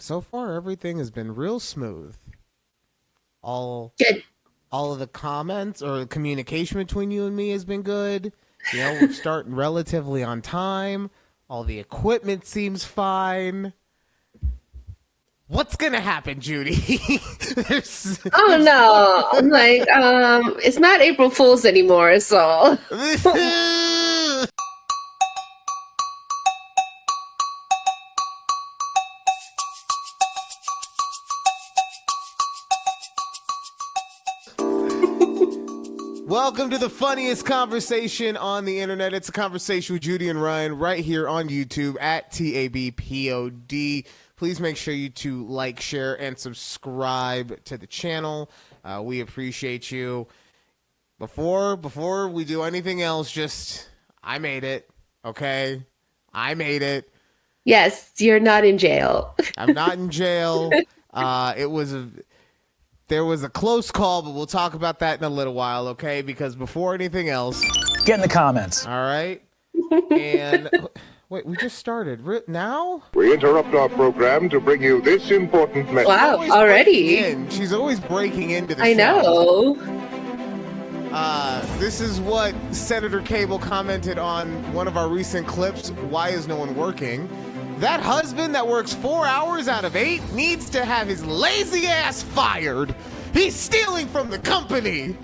So far, everything has been real smooth. All Good. all of the comments or communication between you and me has been good. We're starting relatively on time. All the equipment seems fine. What's gonna happen, Judy? Oh no. I'm like, it's not April Fool's anymore, so Welcome to the funniest conversation on the internet. It's a conversation with Judy and Ryan right here on YouTube at takeabreathpod. Please make sure you to like, share, and subscribe to the channel. We appreciate you. Before we do anything else, I made it, okay? I made it. yes, you're not in jail. I'm not in jail. There was a close call, but we'll talk about that in a little while, okay? Because before anything else, get in the comments. All right. And wait, we just started now? We interrupt our program to bring you this important message. Wow, already. She's always breaking into the I show. know. This is what Senator Cable commented on one of our recent clips. Why is no one working? That husband that works 4 hours out of 8 needs to have his lazy ass fired. He's stealing from the company.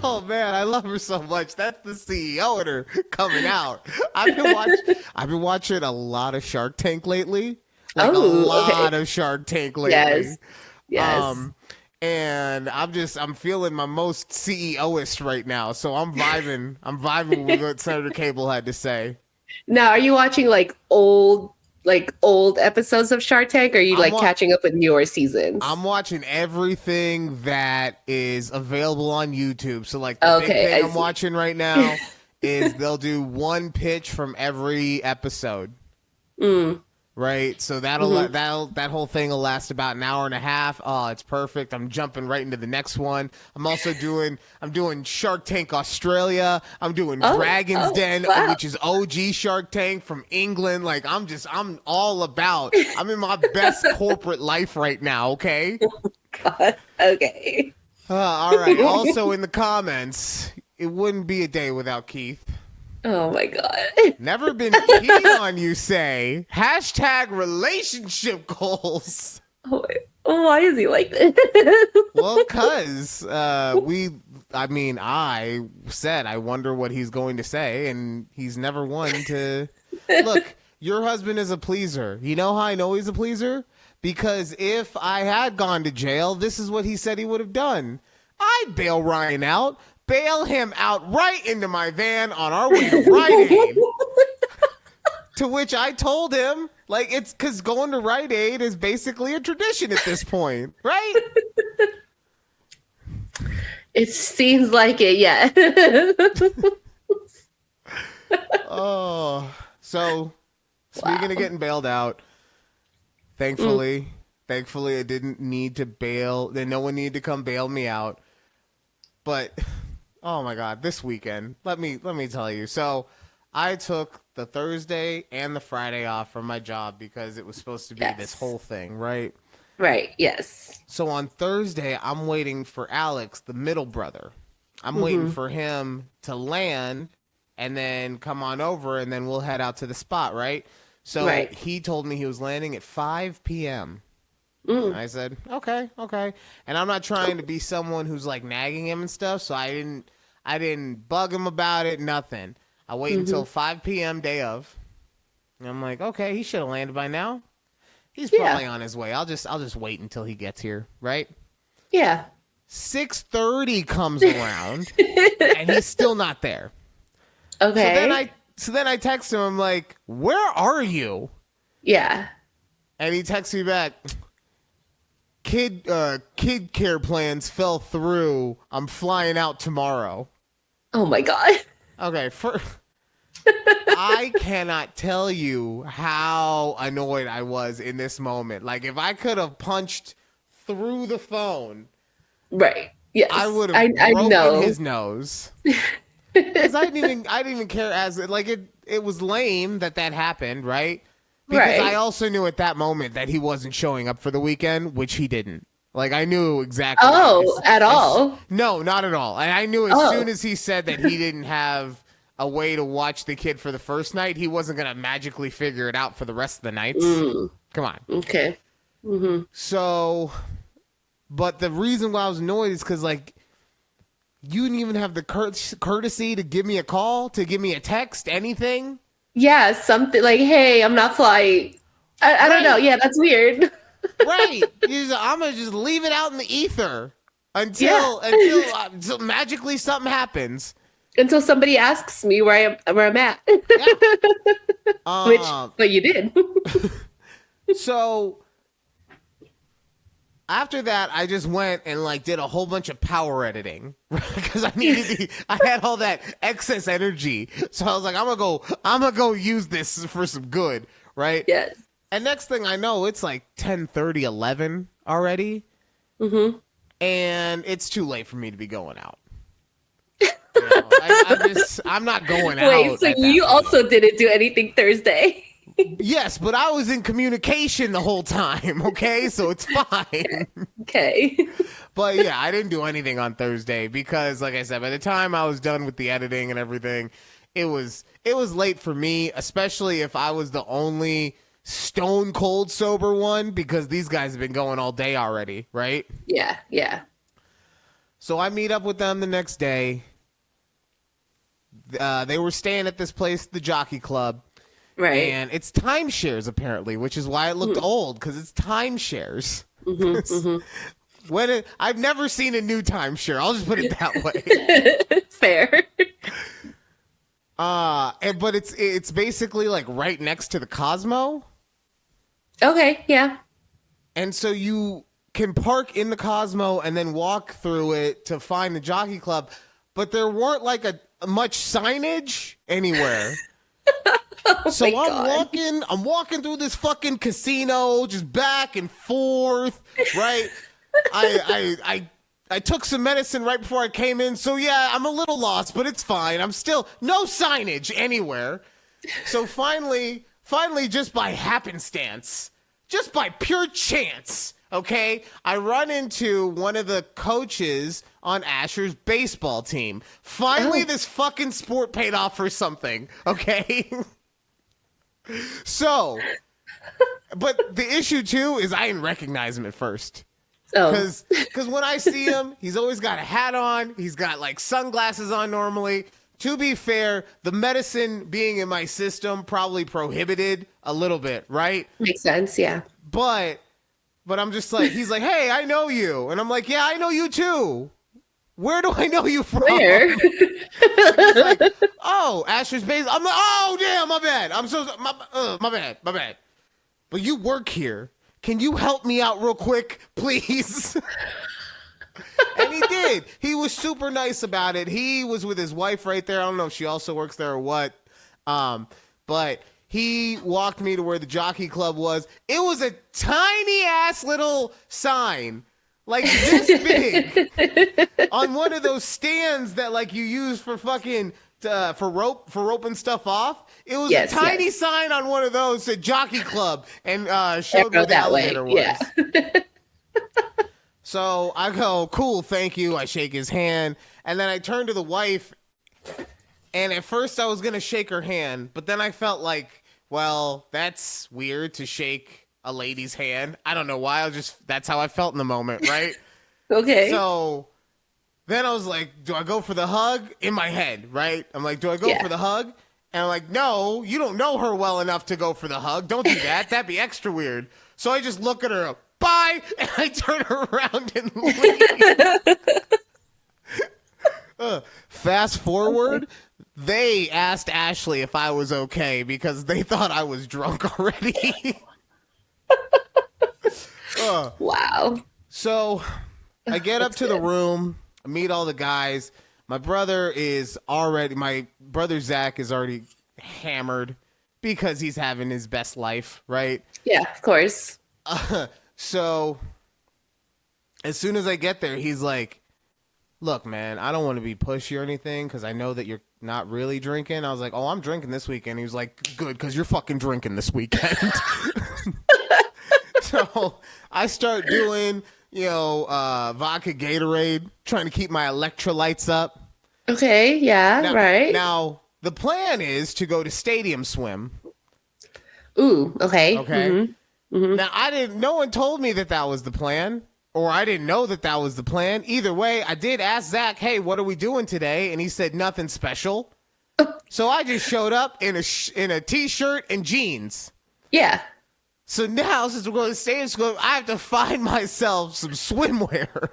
Oh man, I love her so much. That's the CEO in her coming out. I've been watching a lot of Shark Tank lately. A lot of Shark Tank lately. Yes. And I'm feeling my most CEO-ist right now. So I'm vibing. I'm vibing with what Senator Cable had to say. Now, are you watching old episodes of Shark Tank, or are you catching up with newer seasons? I'm watching everything that is available on YouTube. So the big thing I'm watching right now is they'll do one pitch from every episode. Right, so that whole thing will last about an hour and a half. Oh, it's perfect. I'm jumping right into the next one. I'm also doing Shark Tank Australia. I'm doing Dragon's Den, which is OG Shark Tank from England. I'm all about. I'm in my best corporate life right now. Okay. God. Okay. All right. Also in the comments, it wouldn't be a day without Keith. Oh my God. Never been keen on, you say. # relationship goals. Oh, why is he like this? Well, because I said I wonder what he's going to say, and he's never one to... Look, your husband is a pleaser. You know how I know he's a pleaser? Because if I had gone to jail, this is what he said he would have done. I'd bail Ryan out. Bail him out right into my van on our way to Rite Aid. To which I told him, it's because going to Rite Aid is basically a tradition at this point, right? It seems like it, yeah. So speaking of getting bailed out, thankfully I didn't need to bail. Then no one needed to come bail me out. But oh my God, this weekend, let me tell you. So I took the Thursday and the Friday off from my job because it was supposed to be this whole thing, right? Right, yes. So on Thursday, I'm waiting for Alex, the middle brother. I'm waiting for him to land and then come on over, and then we'll head out to the spot, right? So he told me he was landing at 5 p.m. I said, okay. And I'm not trying to be someone who's nagging him and stuff, so I didn't bug him about it, nothing. I wait until 5 p.m. day of. And I'm like, okay, he should have landed by now. He's probably on his way. I'll just wait until he gets here, right? Yeah. 6:30 comes around and he's still not there. Okay. So then I text him, I'm like, where are you? Yeah. And he texts me back, kid care plans fell through. I'm flying out tomorrow. Oh my God. Okay, I cannot tell you how annoyed I was in this moment. If I could have punched through the phone, right? Yes, I would have broken his nose. Because I didn't even care. It was lame that happened, right? Because I also knew at that moment that he wasn't showing up for the weekend, which he didn't. Like, I knew exactly. Oh, at all? No, not at all. And I knew as soon as he said that he didn't have a way to watch the kid for the first night, he wasn't going to magically figure it out for the rest of the nights. Come on. Okay. Mm-hmm. So, but the reason why I was annoyed is because, like, you didn't even have the courtesy to give me a call, to give me a text, anything. Yeah, something like, hey, I'm not flying. I don't know. Yeah, that's weird. Right. I'm going to just leave it out in the ether until magically something happens. Until somebody asks me where I'm at. Yeah. But you did. So after that, I just went and like did a whole bunch of power editing because I had all that excess energy. So I was like, I'm gonna go use this for some good, right? Yes. And next thing I know, it's like 10:30, 11 already. Mm-hmm. And it's too late for me to be going out. I'm not going out. Wait, so you also didn't do anything Thursday? Yes, but I was in communication the whole time, okay? So it's fine. Okay. But yeah, I didn't do anything on Thursday because, like I said, by the time I was done with the editing and everything, it was late for me, especially if I was the only stone cold sober one because these guys have been going all day already, right? Yeah, yeah. So I meet up with them the next day. They were staying at this place, the Jockey Club. Right. And it's timeshares, apparently, which is why it looked old, because it's timeshares. I've never seen a new timeshare. I'll just put it that way. Fair. But it's basically like right next to the Cosmo. Okay, yeah. And so you can park in the Cosmo and then walk through it to find the Jockey Club, but there weren't like a much signage anywhere. So I'm walking through this fucking casino, just back and forth, right? I took some medicine right before I came in, so yeah, I'm a little lost, but it's fine. I'm still no signage anywhere. So finally, just by happenstance, just by pure chance, okay, I run into one of the coaches on Asher's baseball team. Finally, this fucking sport paid off for something, okay? So, but the issue too is I didn't recognize him at first. Because when I see him, he's always got a hat on. He's got like sunglasses on normally. To be fair, the medicine being in my system probably prohibited a little bit, right? Makes sense, yeah. But I'm just like, he's like, hey, I know you. And I'm like, yeah, I know you too. Where do I know you from? Where? He's like, oh, Asher's base. I'm like, oh, damn, my bad. My bad. But you work here. Can you help me out real quick, please? And he did. He was super nice about it. He was with his wife right there. I don't know if she also works there or what. But he walked me to where the Jockey Club was. It was a tiny ass little sign. Like this big on one of those stands that like you use for fucking for roping stuff off. It was a tiny sign on one of those said Jockey Club and showed where the elevator was. Yeah. So I go, cool, thank you. I shake his hand, and then I turn to the wife, and at first I was gonna shake her hand, but then I felt like, well, that's weird to shake a lady's hand. I don't know why. That's how I felt in the moment, right? Okay. So then I was like, do I go for the hug? In my head, right? I'm like, do I go for the hug? And I'm like, no, you don't know her well enough to go for the hug. Don't do that. That'd be extra weird. So I just look at her, bye, and I turn around and leave. Fast forward, they asked Ashley if I was okay because they thought I was drunk already. Wow. So I get up to the room, I meet all the guys. My brother Zach is already hammered because he's having his best life, right? Yeah, of course. So as soon as I get there, he's like, look, man, I don't want to be pushy or anything because I know that you're not really drinking. I was like, oh, I'm drinking this weekend. He was like, good, because you're fucking drinking this weekend. So I start doing, vodka Gatorade, trying to keep my electrolytes up. Okay, yeah, right. Now, the plan is to go to stadium swim. Ooh, okay. Okay. Mm-hmm. Mm-hmm. Now, no one told me that was the plan, or I didn't know that was the plan. Either way, I did ask Zach, hey, what are we doing today? And he said nothing special. So I just showed up in a t-shirt and jeans. Yeah. So now, since we're going to stadium swim, I have to find myself some swimwear.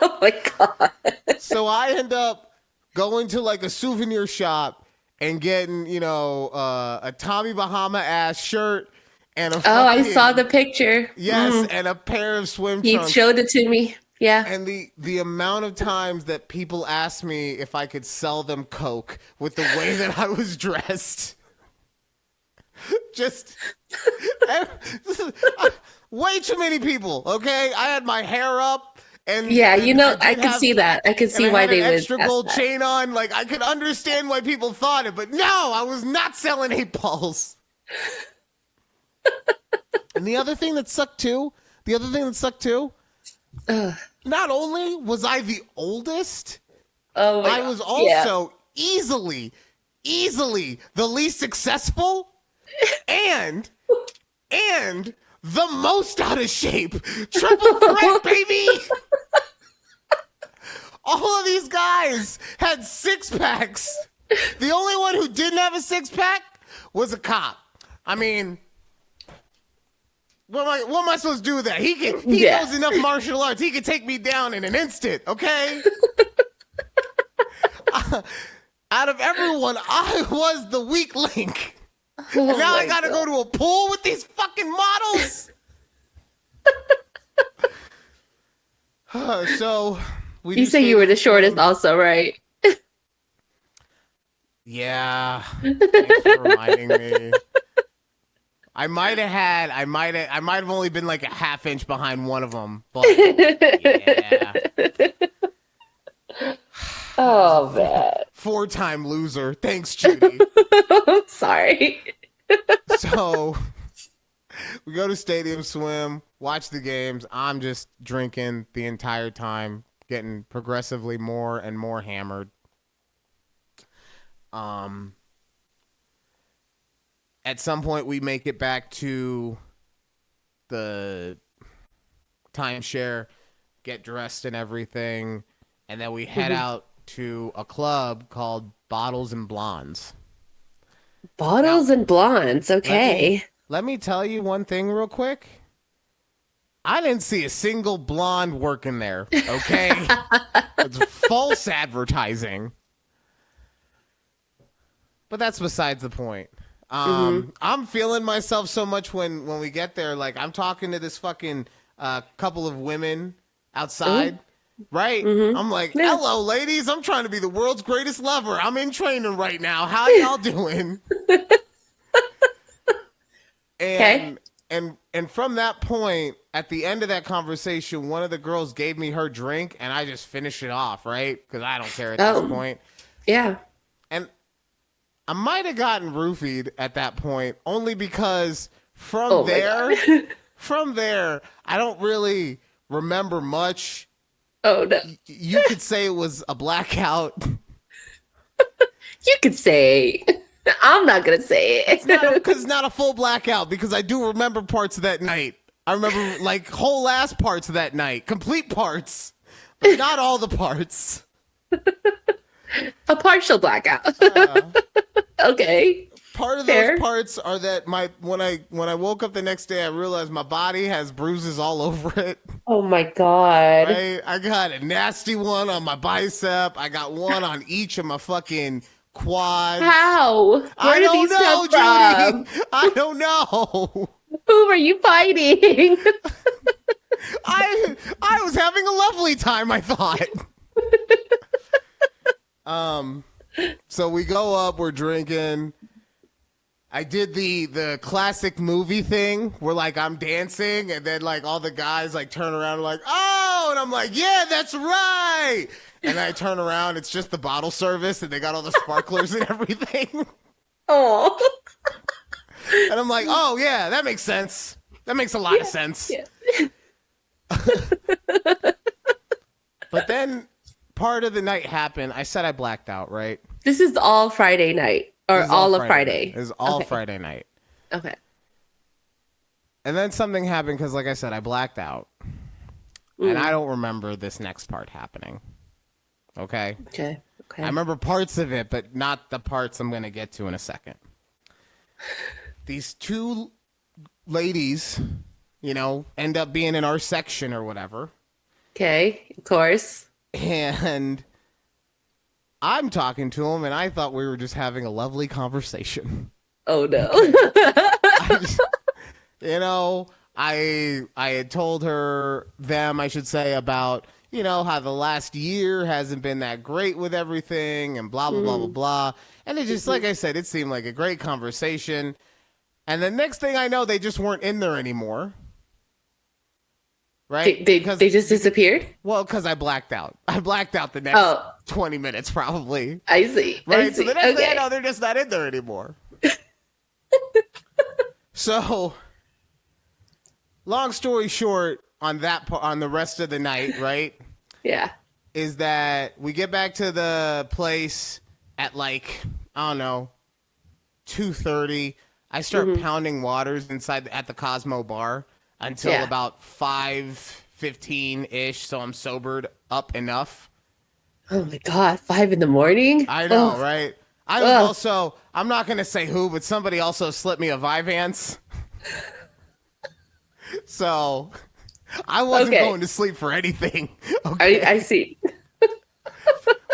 Oh my God. So I end up going to like a souvenir shop and getting, a Tommy Bahama ass shirt and a I saw the picture. Yes, and a pair of swim trunks. He showed it to me. Yeah. And the amount of times that people asked me if I could sell them Coke with the way that I was dressed. Just way too many people, okay? I had my hair up. And yeah, I can see that. I can see why they would. Extra gold chain on. Like, I could understand why people thought it, but no, I was not selling 8 balls. And the other thing that sucked too, not only was I the oldest, I was also easily the least successful and the most out of shape. Triple threat, baby! All of these guys had 6-packs. The only one who didn't have a 6-pack was a cop. I mean, what am I supposed to do with that? He knows enough martial arts. He could take me down in an instant, okay? Out of everyone, I was the weak link. And now I gotta go to a pool with these fucking models. So you say you were the shortest, also, right? Yeah. Thanks for reminding me. I might have only been like a half inch behind one of them, but yeah. Oh man. 4-time loser. Thanks, Judy. Sorry. So we go to stadium swim, watch the games. I'm just drinking the entire time, getting progressively more and more hammered. At some point, we make it back to the timeshare, get dressed and everything, and then we head out to a club called Bottles and Blondes. Bottles and Blondes, okay. Let me tell you one thing real quick. I didn't see a single blonde working there, okay? It's false advertising. But that's besides the point. I'm feeling myself so much when we get there. Like, I'm talking to this fucking couple of women outside, right? I'm like, hello, ladies. I'm trying to be the world's greatest lover. I'm in training right now. How y'all doing? And from that point, at the end of that conversation, one of the girls gave me her drink, and I just finished it off, right? Because I don't care at this point. Yeah. And I might have gotten roofied at that point, only because from there, I don't really remember much. Oh, no. You could say it was a blackout. You could say. I'm not going to say it. It's not a full blackout, because I do remember parts of that night. I remember, like, whole ass parts of that night. Complete parts. But not all the parts. A partial blackout. Okay. Part of those parts are that when I woke up the next day, I realized my body has bruises all over it. Oh my God. Right? I got a nasty one on my bicep. I got one on each of my fucking quads. How? Where did these come from? Judy. I don't know. Who are you fighting? I was having a lovely time, I thought. So we go up, we're drinking. I did the classic movie thing where, like, I'm dancing and then, like, all the guys, like, turn around and like, oh, and I'm like, yeah, that's right. And I turn around, it's just the bottle service, and they got all the sparklers and everything. Oh. And I'm like, oh, yeah, that makes sense. That makes a lot of sense. Yeah. But then part of the night happened. I said I blacked out, right? This is all Friday night, or all of Friday? It was all Friday night. Okay. And then something happened because, like I said, I blacked out. And I don't remember this next part happening. Okay? Okay. I remember parts of it, but not the parts I'm going to get to in a second. These two ladies, end up being in our section or whatever. Okay, of course. And I'm talking to them, and I thought we were just having a lovely conversation. Oh, no. I had told them, I should say, about, how the last year hasn't been that great with everything and blah, blah, blah, blah, blah. And it just, like I said, it seemed like a great conversation. And the next thing I know, they just weren't in there anymore. Right? They just disappeared? Well, because I blacked out. I blacked out the next 20 minutes, probably. I see. Right? So the next thing I know, they're just not in there anymore. So, long story short, on the rest of the night, right? Yeah. Is that we get back to the place at 2:30. I start pounding waters at the Cosmo bar until about 5:15-ish, so I'm sobered up enough. Oh my God, 5 a.m? I know, right? I was also, I'm not going to say who, but somebody also slipped me a Vyvanse. So I wasn't going to sleep for anything. Okay? I see.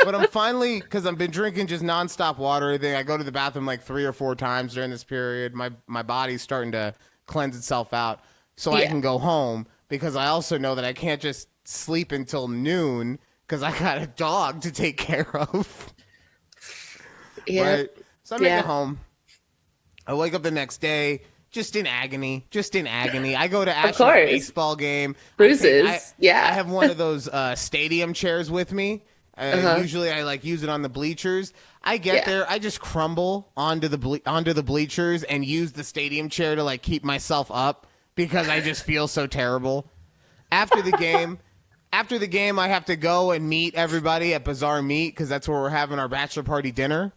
But I'm finally, because I've been drinking just nonstop water. I go to the bathroom 3 or 4 times during this period. My body's starting to cleanse itself out so I can go home, because I also know that I can't just sleep until noon because I got a dog to take care of. Yeah. Right? So I make it home. I wake up the next day. Just in agony. I go to Ash's baseball game. Bruises. I have one of those stadium chairs with me. Usually I use it on the bleachers. I get there. I just crumble onto the bleachers and use the stadium chair to keep myself up because I just feel so terrible. After the game, I have to go and meet everybody at Bazaar Meat because that's where we're having our bachelor party dinner.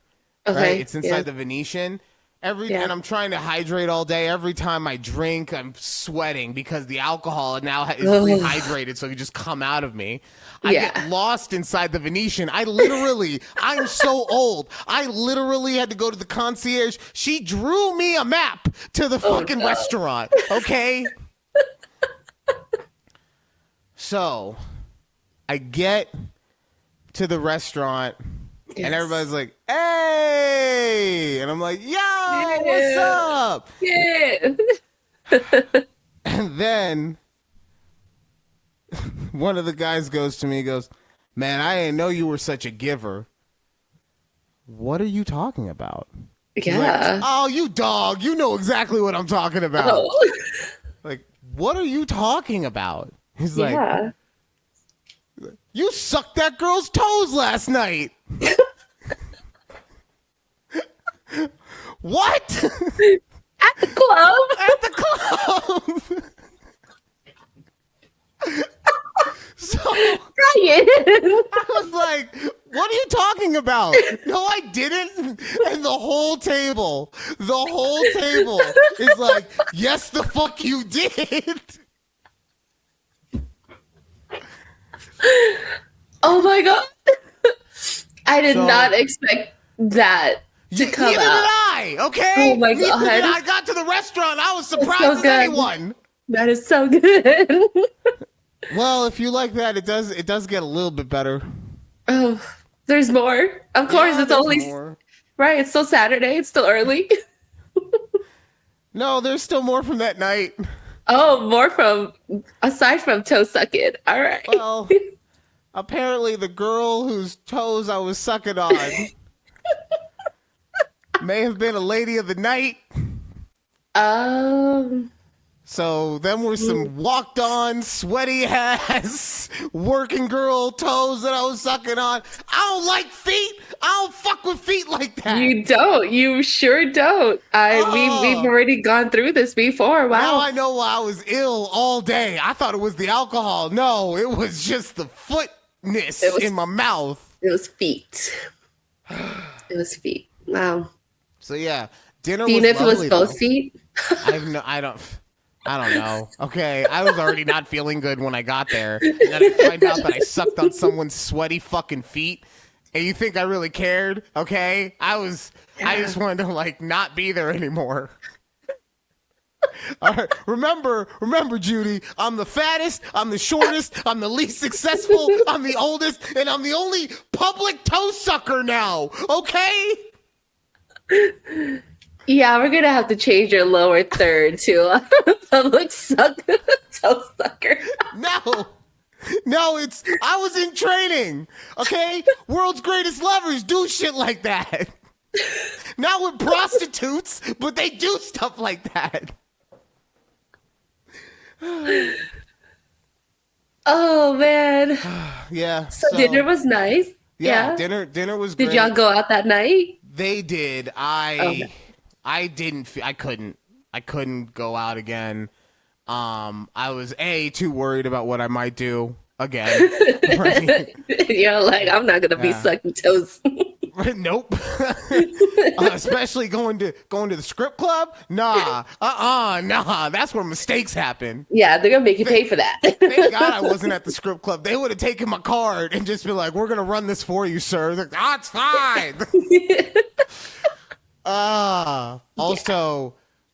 Okay. Right? It's inside the Venetian. And I'm trying to hydrate all day. Every time I drink, I'm sweating because the alcohol now is rehydrated, so it can just come out of me. I get lost inside the Venetian. I'm so old. I literally had to go to the concierge. She drew me a map to the fucking restaurant, okay? So I get to the restaurant. Yes. And everybody's like, hey! And I'm like, yo, what's up? Yeah. And then one of the guys goes to me, goes, man, I didn't know you were such a giver. What are you talking about? Yeah. Oh, you dog. You know exactly what I'm talking about. Oh. What are you talking about? He's like, you sucked that girl's toes last night. What? At the club? At the club. So Brian. I was like, what are you talking about? No, I didn't. And the whole table is like, yes, the fuck you did. Oh my God. I did not expect that to come neither out. Did I, okay? Oh my God. I got to the restaurant. I was surprised as anyone. That is so good. Well, if you like that, it does get a little bit better. Oh, there's more. Of course, it's only more. Right. It's still Saturday. It's still early. No, there's still more from that night. Oh, aside from toe sucking. All right. Well, apparently the girl whose toes I was sucking on may have been a lady of the night. So them were some walked on, sweaty ass, working girl toes that I was sucking on. I don't like feet. I don't fuck with feet like that. You don't. You sure don't. We've already gone through this before. Wow. Now I know why I was ill all day. I thought it was the alcohol. No, it was just the footness in my mouth. It was feet. It was feet. Wow. So yeah, dinner. Do you was know if lovely, it was both though. feet? I don't know. Okay, I was already not feeling good when I got there, and then I find out that I sucked on someone's sweaty fucking feet. And you think I really cared? Okay, I just wanted to like not be there anymore. All right, remember, Judy, I'm the fattest, I'm the shortest, I'm the least successful, I'm the oldest, and I'm the only public toe sucker now. Okay. Yeah, we're gonna have to change your lower third to a public toe sucker. No, I was in training. Okay, world's greatest lovers do shit like that. Not with prostitutes, but they do stuff like that. Oh man. Yeah. So dinner was nice. Yeah. Dinner was great. Did y'all go out that night? They did. I couldn't go out again. I was too worried about what I might do again. Right? You're like, I'm not gonna be sucking toes. Nope. Especially going to the strip club. Nah. That's where mistakes happen. Yeah, they're gonna make you pay for that. Thank God I wasn't at the strip club. They would have taken my card and just been like, "We're gonna run this for you, sir." Like, it's fine.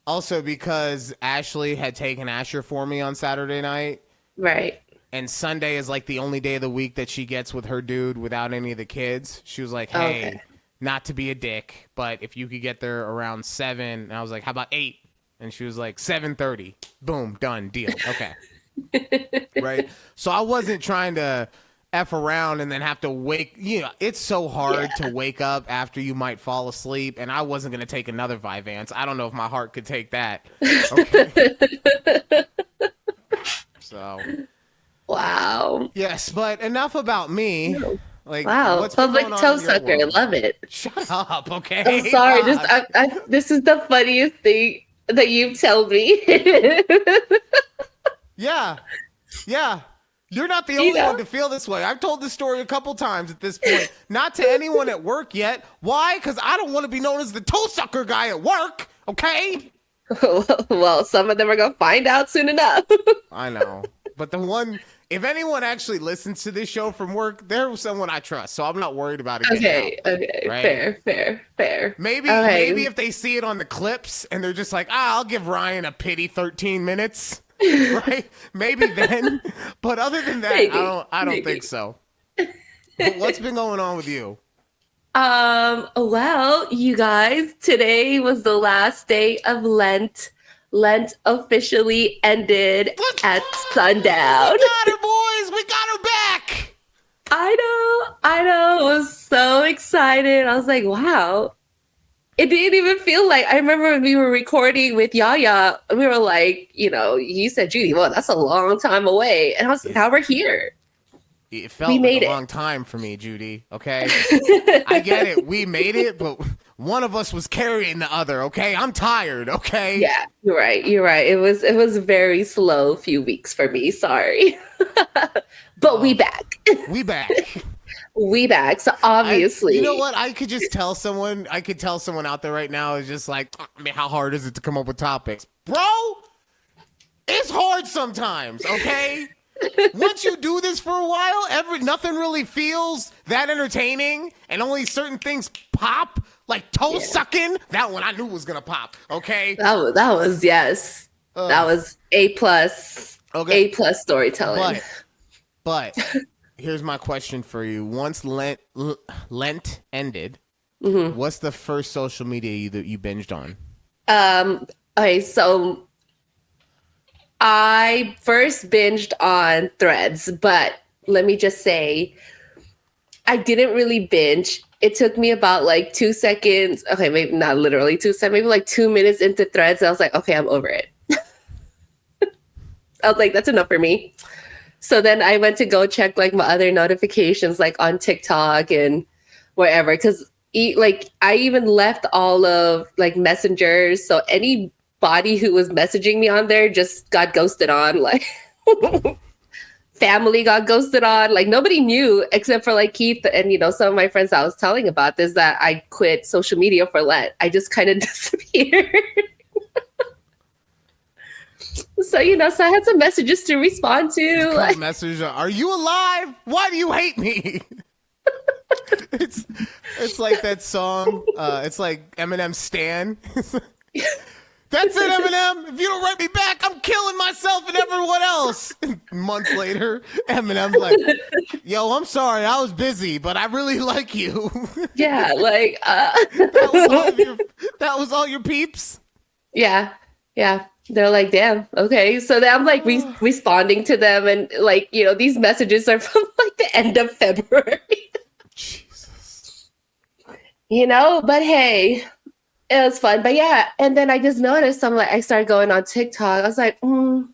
Also because Ashley had taken Asher for me on Saturday night. Right. And Sunday is like the only day of the week that she gets with her dude without any of the kids. She was like, hey, not to be a dick, but if you could get there around 7. And I was like, how about 8? And she was like, 7:30. Boom, done, deal. Okay. Right? So I wasn't trying to F around and then have to wake. It's so hard to wake up after you might fall asleep. And I wasn't going to take another Vyvanse. I don't know if my heart could take that. Okay. So... Wow. Yes, but enough about me. Like, wow, what's public toe sucker. I love it. Shut up, okay? I'm sorry. This is the funniest thing that you've told me. Yeah. You're not the only one to feel this way. I've told this story a couple times at this point. Not to anyone at work yet. Why? Because I don't want to be known as the toe sucker guy at work. Okay. Well, some of them are gonna find out soon enough. I know, but if anyone actually listens to this show from work, they're someone I trust, so I'm not worried about it. Okay, right? Fair. Maybe if they see it on the clips and they're just like, I'll give Ryan a pity 13 minutes, right? Maybe then. But other than that, I don't think so. But what's been going on with you? Well, you guys, today was the last day of Lent. Lent officially ended at sundown. We got her, boys. We got her back. I know. I was so excited. I was like, wow. It didn't even feel like, I remember when we were recording with Yaya, we were like, you said, Judy, well, that's a long time away. And I was, now we're here. It felt like a long time for me, Judy. Okay. I get it. We made it, but one of us was carrying the other. Okay. I'm tired. Okay. Yeah, you're right. It was a very slow few weeks for me. Sorry. But we back. We back. We back. So obviously, you know what? I could tell someone out there right now is just like, how hard is it to come up with topics? Bro, it's hard sometimes. Okay. Once you do this for a while, nothing really feels that entertaining, and only certain things pop, like toe sucking. That one I knew was gonna pop. Okay, that was yes, that was A+. Okay. A+ storytelling. But here's my question for you: once Lent ended, what's the first social media that you binged on? Okay, so I first binged on Threads, but let me just say, I didn't really binge. It took me about like 2 seconds. Okay, maybe not literally 2 seconds, maybe like 2 minutes into Threads. I was like, okay, I'm over it. I was like, that's enough for me. So then I went to go check like my other notifications, like on TikTok and wherever, because like I even left all of like messengers. So anybody who was messaging me on there just got ghosted on. Like family got ghosted on. Like nobody knew except for like Keith and some of my friends I was telling about this, that I quit social media for Lent. I just kind of disappeared. So, so I had some messages to respond to. Like, message, are you alive? Why do you hate me? It's like that song. It's like Eminem Stan. That's it, Eminem. If you don't write me back, I'm killing myself and everyone else. Months later, Eminem's like, yo, I'm sorry. I was busy, but I really like you. Yeah, like... that was all your peeps? Yeah. They're like, damn, okay. So then I'm like responding to them, and like, these messages are from like the end of February. Jesus. But hey, it was fun. But yeah, and then I just noticed I started going on TikTok. I was like, I don't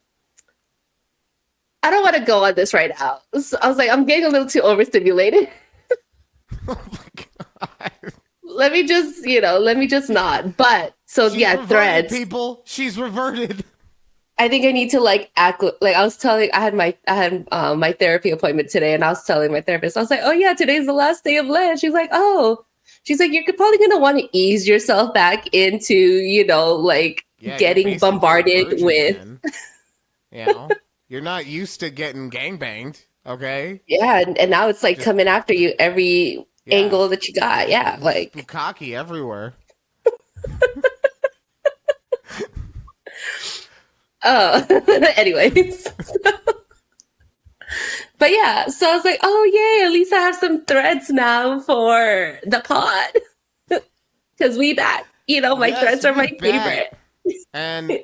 want to go on this right now. So I was like, I'm getting a little too overstimulated. Oh my God. Let me just not. But so She's yeah, reverted, Threads. people. She's reverted. I think I need to like act like I was telling. I had my therapy appointment today, and I was telling my therapist, I was like, "Oh yeah, today's the last day of Lent." She's like, "Oh," she's like, "You're probably gonna want to ease yourself back into getting bombarded with." You're not used to getting gangbanged, okay? Yeah, and now it's like coming after you every angle that you got. Yeah, like bukkake everywhere. Anyways. But yeah, so I was like, oh yay, at least I have some threads now for the pod. Because we back. My threads are my favorite. And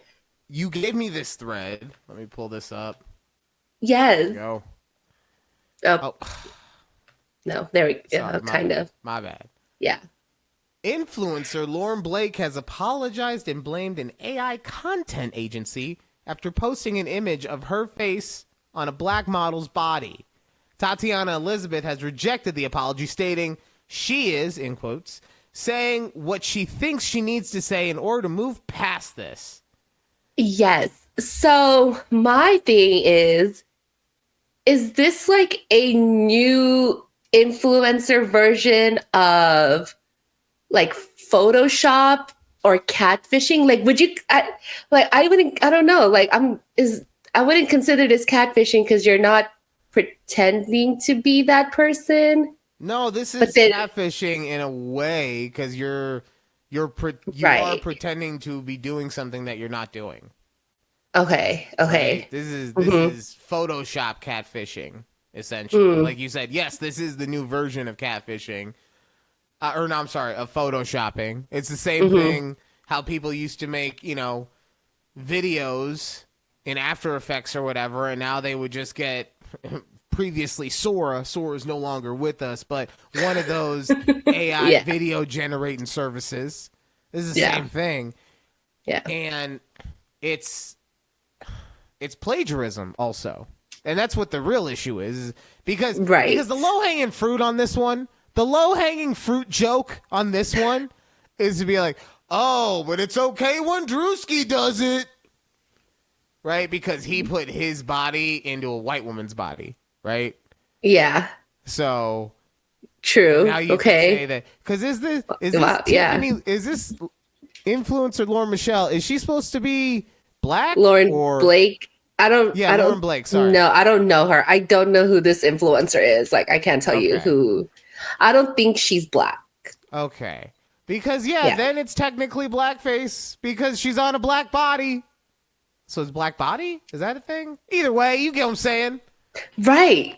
you gave me this thread. Let me pull this up. Yes. There we go. Oh. No, there we go. Kind of. My bad. Yeah. Influencer Lauren Blake has apologized and blamed an AI content agency after posting an image of her face on a black model's body. Tatiana Elizabeth has rejected the apology, stating she is, in quotes, saying what she thinks she needs to say in order to move past this. Yes. So my thing is this like a new influencer version of like Photoshop or catfishing? Like, would you, I don't know. Like, I wouldn't consider this catfishing because you're not pretending to be that person. No, this is catfishing in a way because you are pretending to be doing something that you're not doing. Okay. Right? This is Photoshop catfishing, essentially. Like you said, yes, this is the new version of catfishing. Of photoshopping. It's the same thing how people used to make, videos in After Effects or whatever, and now they would just get previously Sora. Sora is no longer with us, but one of those AI video generating services. This is the same thing. Yeah. And it's plagiarism also. And that's what the real issue is because the low-hanging fruit on this one, the low-hanging fruit joke on this one is to be like, oh, but it's okay when Drewski does it. Right? Because he put his body into a white woman's body. Right? Yeah. So. True. Now you can say that. Because is this influencer Lauren Michelle, is she supposed to be black? Lauren Blake? Lauren Blake, sorry. No, I don't know her. I don't know who this influencer is. Like, I can't tell you who. I don't think she's black. Okay. Because, then it's technically blackface because she's on a black body. So it's black body? Is that a thing? Either way, you get what I'm saying. Right.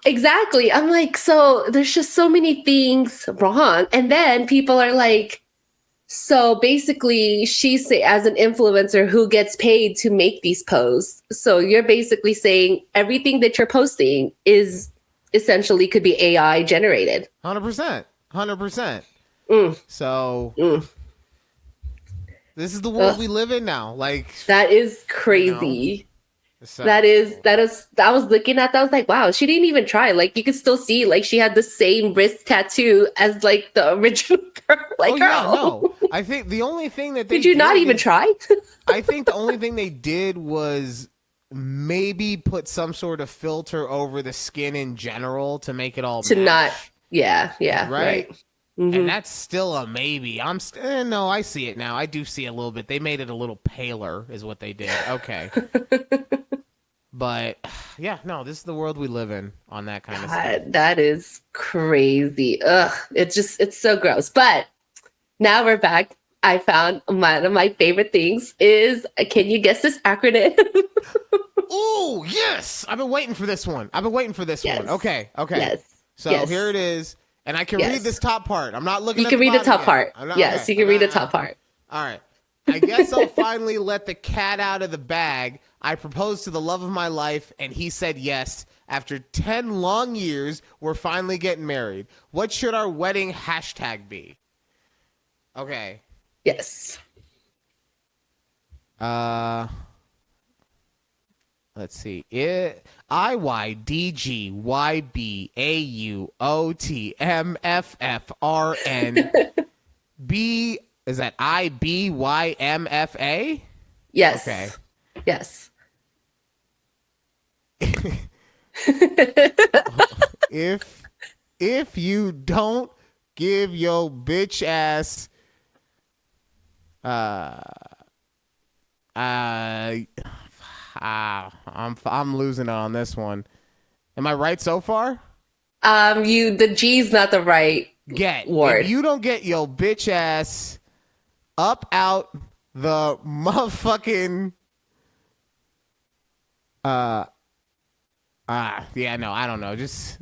Exactly. I'm like, so there's just so many things wrong. And then people are like, so basically she's as an influencer who gets paid to make these posts. So you're basically saying everything that you're posting is essentially could be AI generated. 100%. 100%. So this is the world we live in now. Like, that is crazy. So that is, I was looking at that. I was like, wow, she didn't even try. Like, you could still see, like, she had the same wrist tattoo as, like, the original girl. Like, oh, girl. yeah, no. I think the only thing that they Did you not even try? I think the only thing they did was maybe put some sort of filter over the skin in general to make it all To match. not, yeah, Right? Mm-hmm. And that's still a maybe. No, I see it now. I do see a little bit. They made it a little paler is what they did. Okay. But yeah, no, this is the world we live in on that kind of stuff. That is crazy. Ugh, it's so gross. But now we're back. I found one of my favorite things is, can you guess this acronym? Oh, yes. I've been waiting for this one. Yes. one. Okay. Yes. So Yes. here it is. And I can read this top part. I'm not looking You at can the read the bottom top yet. part. Yes, okay. you can read the top part. All right. I guess I'll finally let the cat out of the bag. I proposed to the love of my life, and he said yes. After 10 long years, we're finally getting married. What should our wedding hashtag be? Okay. Yes. Let's see. IYDGYBAUOTMFFRN B. Is that IBYMFA? Yes. Okay. Yes. If you don't give your bitch ass I'm losing it on this one. Am I right so far? The G's not the right word. If you don't get your bitch ass up out the motherfucking yeah, no, I don't know. Just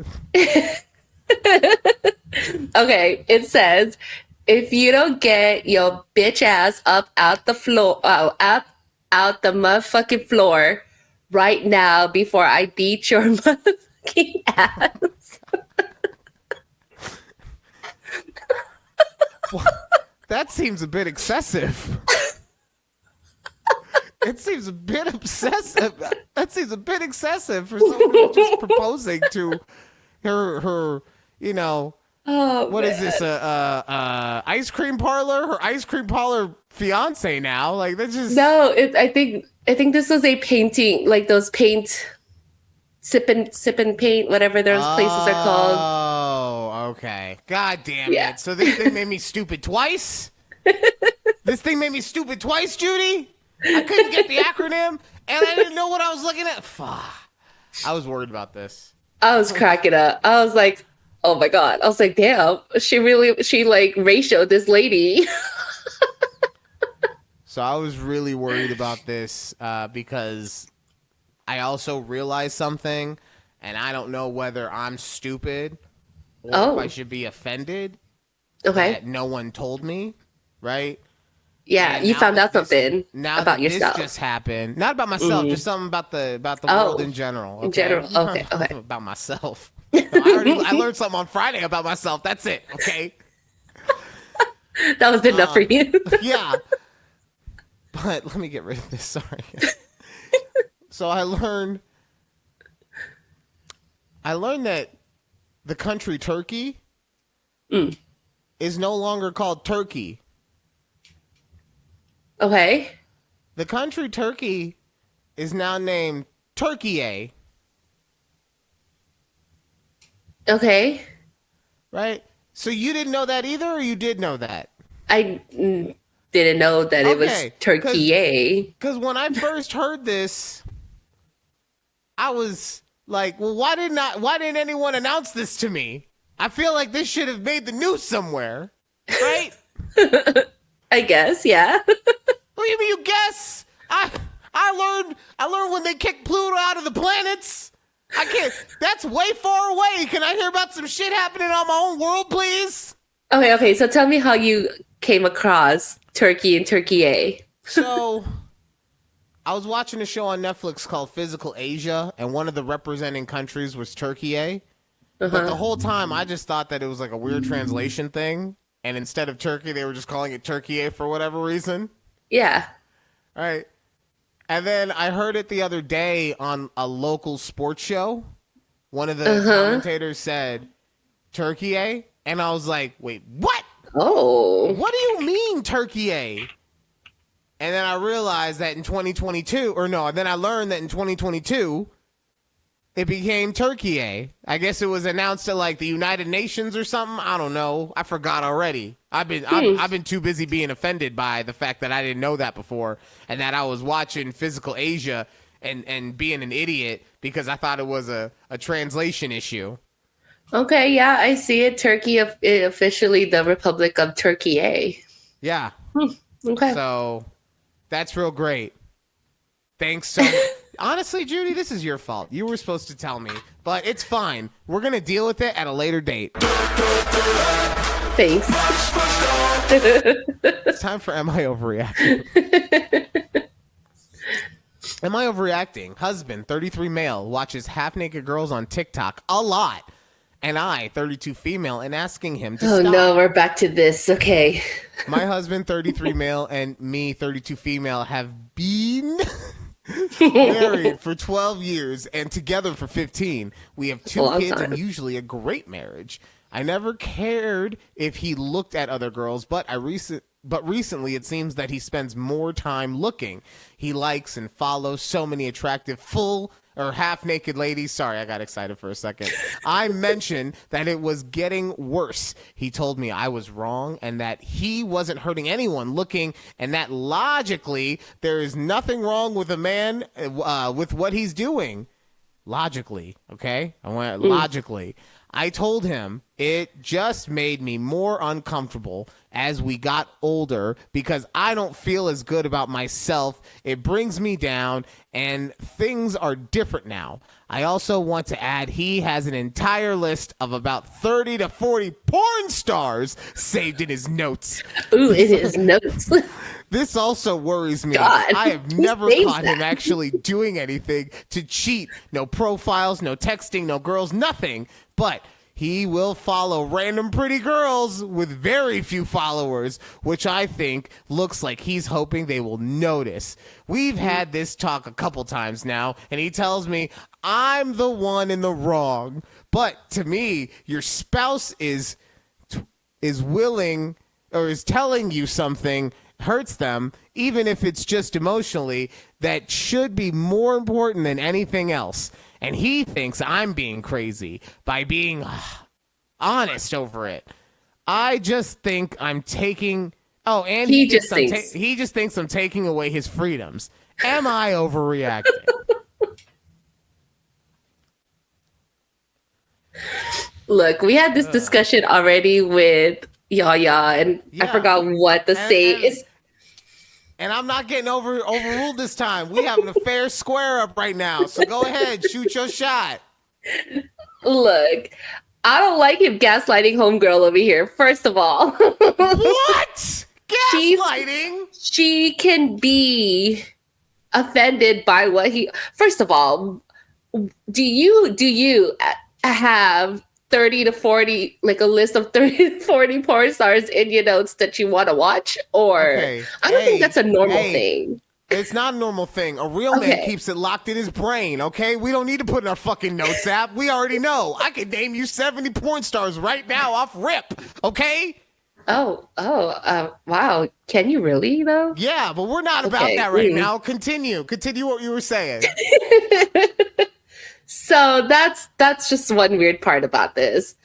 Okay, it says, if you don't get your bitch ass up out the floor, out the motherfucking floor right now before I beat your motherfucking ass. that seems a bit excessive. It seems a bit obsessive. That seems a bit excessive for someone who's just proposing to her, you know. Oh, what is this? Ice cream parlor? Her ice cream parlor fiance now? Like that's just no. I think this was a painting, like those sip and paint, whatever those places are called. Oh, okay. God damn it! So this thing made me stupid twice. This thing made me stupid twice, Judy. I couldn't get the acronym, and I didn't know what I was looking at. Fuck. I was worried about this. I was cracking up. I was like, oh my God. I was like, damn, she like ratioed this lady. So I was really worried about this because I also realized something, and I don't know whether I'm stupid or if I should be offended. Okay. That no one told me, right? Yeah, and you found out something now about that yourself. This just happened. Not about myself, just something about the world in general. Okay? In general, okay. About myself. I learned something on Friday about myself. That's it. Okay. That was enough for you. Yeah. But let me get rid of this. Sorry. So I learned that the country Turkey is no longer called Turkey. Okay. The country Turkey is now named Turkey. Okay. Right? So you didn't know that either, or you did know that? I didn't know that it was Turkey. Because when I first heard this, I was like, well, why didn't anyone announce this to me? I feel like this should have made the news somewhere. Right? I guess, yeah. What do you mean you guess? I learned when they kicked Pluto out of the planets. I can't. That's way far away. Can I hear about some shit happening on my own world, please? Okay. So tell me how you came across Turkey and Turkey. So, I was watching a show on Netflix called Physical Asia, and one of the representing countries was Turkey. But the whole time, I just thought that it was like a weird translation thing, and instead of Turkey, they were just calling it Turkey for whatever reason. Yeah. All right. And then I heard it the other day on a local sports show. One of the commentators said, Turkey A? And I was like, wait, what? Oh. What do you mean, Turkey A? And then I realized that in 2022, then I learned that in 2022, it became Turkey A. I guess it was announced at like the United Nations or something. I don't know. I forgot already. I've been too busy being offended by the fact that I didn't know that before, and that I was watching Physical Asia and being an idiot because I thought it was a translation issue. Okay, yeah, I see it. Turkey officially the Republic of Turkey A. Yeah. Okay. So that's real great. Thanks so much. Honestly, Judy, this is your fault. You were supposed to tell me, but it's fine. We're going to deal with it at a later date. Thanks. It's time for Am I Overreacting? Am I Overreacting? Husband, 33 male, watches half-naked girls on TikTok a lot. And I, 32 female, and asking him to stop. Oh, no, we're back to this. Okay. My husband, 33 male, and me, 32 female, have been... married for 12 years and together for 15. We have 2 kids and usually a great marriage. I never cared if he looked at other girls, but recently it seems that he spends more time looking. He likes and follows so many attractive full or half-naked ladies. Sorry, I got excited for a second. I mentioned that it was getting worse. He told me I was wrong and that he wasn't hurting anyone looking, and that logically there is nothing wrong with a man with what he's doing. Logically, okay? I went logically. I told him it just made me more uncomfortable as we got older because I don't feel as good about myself. It brings me down and things are different now. I also want to add he has an entire list of about 30 to 40 porn stars saved in his notes. Ooh, in his notes. This also worries me. God, I have never caught him actually doing anything to cheat. No profiles, no texting, no girls, nothing. But he will follow random pretty girls with very few followers, which I think looks like he's hoping they will notice. We've had this talk a couple times now, and he tells me I'm the one in the wrong. But to me, your spouse is willing or is telling you something hurts them, even if it's just emotionally, that should be more important than anything else. And he thinks I'm being crazy by being honest over it. I just think I'm taking... Oh, and he just thinks I'm taking away his freedoms. Am I overreacting? Look, we had this discussion already with Yaya, and I forgot what the say is. And I'm not getting overruled this time. We having a fair square up right now. So go ahead, shoot your shot. Look, I don't like him gaslighting homegirl over here, first of all. What? Gaslighting? She can be offended by what he... First of all, do you have 30 to 40, like a list of 30 to 40 porn stars in your notes that you want to watch? Or I don't think that's a normal thing. It's not a normal thing. A real man keeps it locked in his brain, okay? We don't need to put in our fucking notes app. We already know. I can name you 70 porn stars right now off rip, okay? Wow. Can you really, though? Yeah, but we're not about that right now. Continue what you were saying. So that's just one weird part about this.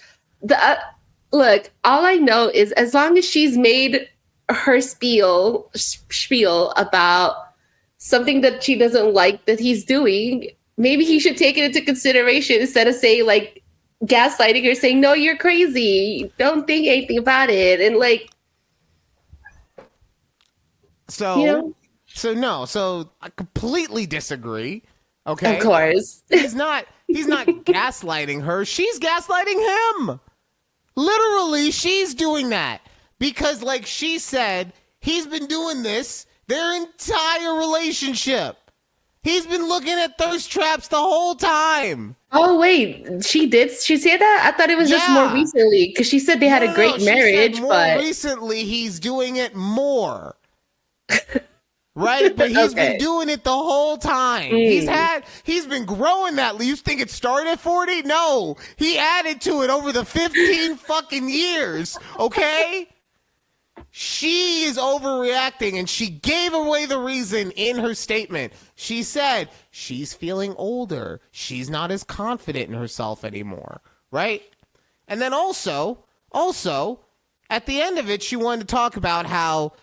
Look, all I know is as long as she's made her spiel about something that she doesn't like that he's doing, maybe he should take it into consideration instead of saying like gaslighting her, saying, no, you're crazy. Don't think anything about it. And like, so I completely disagree. Okay. Of course. He's not gaslighting her. She's gaslighting him. Literally, she's doing that. Because like she said, he's been doing this their entire relationship. He's been looking at thirst traps the whole time. Oh, wait. She say that? I thought it was just more recently. Because she said they had a great marriage. More recently, he's doing it more. right? But he's been doing it the whole time. He's been growing that. You think it started at 40? No, he added to it over the 15 fucking years. Okay. She is overreacting, and she gave away the reason in her statement. She said she's feeling older. She's not as confident in herself anymore, right? And then also, at the end of it, she wanted to talk about how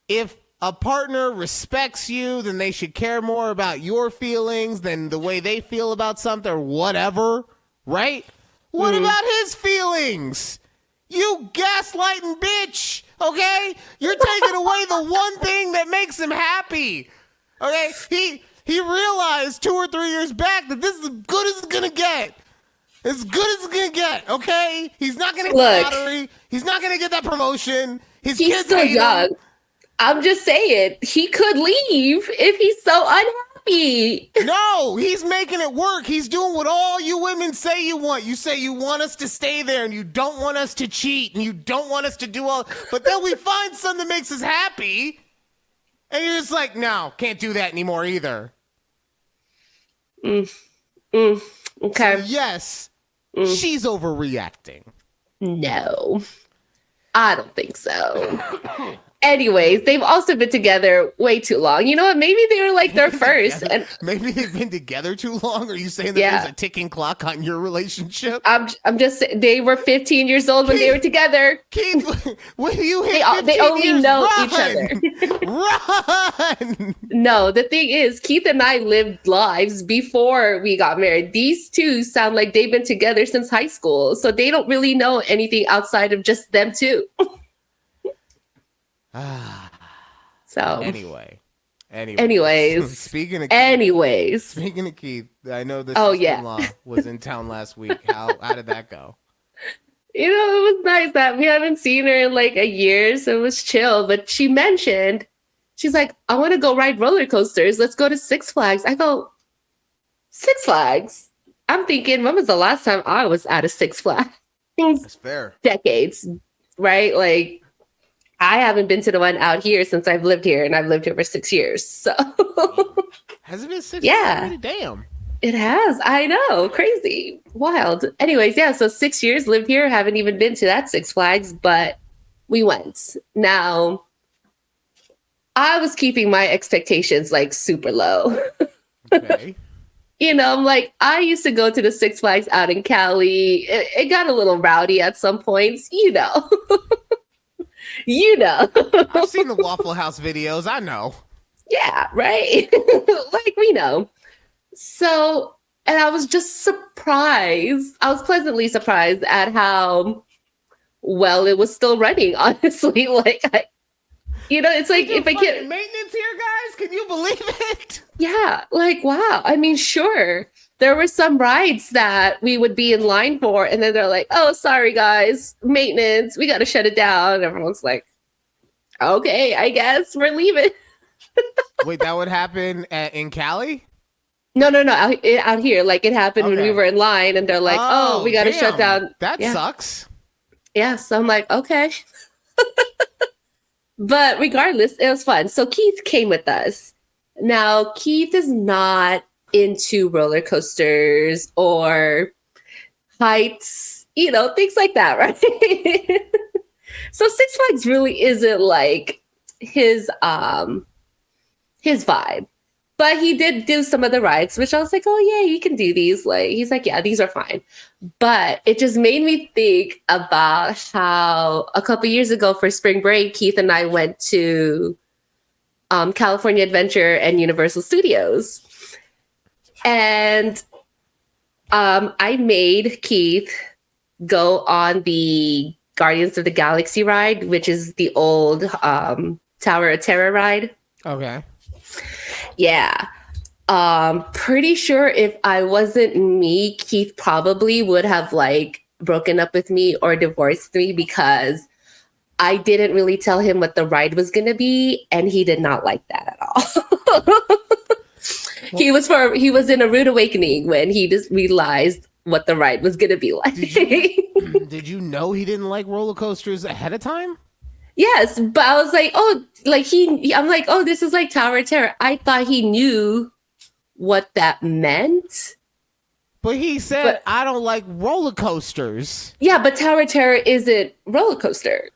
if a partner respects you, then they should care more about your feelings than the way they feel about something or whatever, right? What about his feelings? You gaslighting bitch, okay? You're taking away the one thing that makes him happy, okay? He realized 2 or 3 years back that this is as good as it's gonna get. As good as it's gonna get, okay? He's not gonna get the lottery. He's not gonna get that promotion. He's still young. I'm just saying, he could leave if he's so unhappy. No, he's making it work. He's doing what all you women say you want. You say you want us to stay there and you don't want us to cheat and you don't want us to do all, but then we find something that makes us happy and you're just like, no, can't do that anymore either. Okay. So yes, she's overreacting. No, I don't think so. Anyways, they've also been together way too long. You know what? Maybe they were like their first. And maybe they've been together too long. Are you saying that there's a ticking clock on your relationship? I'm just saying, they were 15 years old when they were together. Keith, when you hit they only years, know run, each other. Run! No, the thing is, Keith and I lived lives before we got married. These two sound like they've been together since high school. So they don't really know anything outside of just them two. So anyways, speaking of Keith, I know the sister-in-law was in town last week. How did that go? You know, it was nice that we haven't seen her in like a year, so it was chill. But she mentioned, she's like, I want to go ride roller coasters. Let's go to Six Flags. I go, Six Flags? I'm thinking, when was the last time I was at a Six Flags? That's fair. Decades, right? Like, I haven't been to the one out here since I've lived here, and I've lived here for 6 years. So has it been 6 years? Yeah. Damn. It has. I know. Crazy. Wild. Anyways, yeah. So 6 years lived here. Haven't even been to that Six Flags, but we went. Now, I was keeping my expectations like super low. Okay. You know, I'm like, I used to go to the Six Flags out in Cali. It got a little rowdy at some points, you know. You know. I've seen the Waffle House videos. I know. Yeah, right. Like, we know. So, and I was just surprised. I was pleasantly surprised at how well it was still running, honestly. Like, it's like if I can't. Maintenance here, guys? Can you believe it? Yeah, like, wow. I mean, sure. There were some rides that we would be in line for, and then they're like, oh, sorry, guys, maintenance, we got to shut it down. And everyone's like, okay, I guess we're leaving. Wait, that would happen in Cali? No, out here. Like, it happened when we were in line, and they're like, oh we got to shut down. That sucks. Yeah, so I'm like, okay. But regardless, it was fun. So Keith came with us. Now, Keith is not into roller coasters or heights, things like that, right? So Six Flags really isn't like his vibe. But he did do some of the rides, which I was like, oh yeah, you can do these. Like, he's like, yeah, these are fine. But it just made me think about how a couple years ago for spring break, Keith and I went to California Adventure and Universal Studios. And I made Keith go on the Guardians of the Galaxy ride, which is the old Tower of Terror ride. Okay. Yeah. Pretty sure if I wasn't me, Keith probably would have like broken up with me or divorced me because I didn't really tell him what the ride was going to be. And he did not like that at all. He was in a rude awakening when he just realized what the ride was going to be like. Did you know he didn't like roller coasters ahead of time? Yes, but I was like, oh, like I'm like, oh, this is like Tower of Terror. I thought he knew what that meant. But he said, I don't like roller coasters. Yeah, but Tower of Terror isn't roller coaster.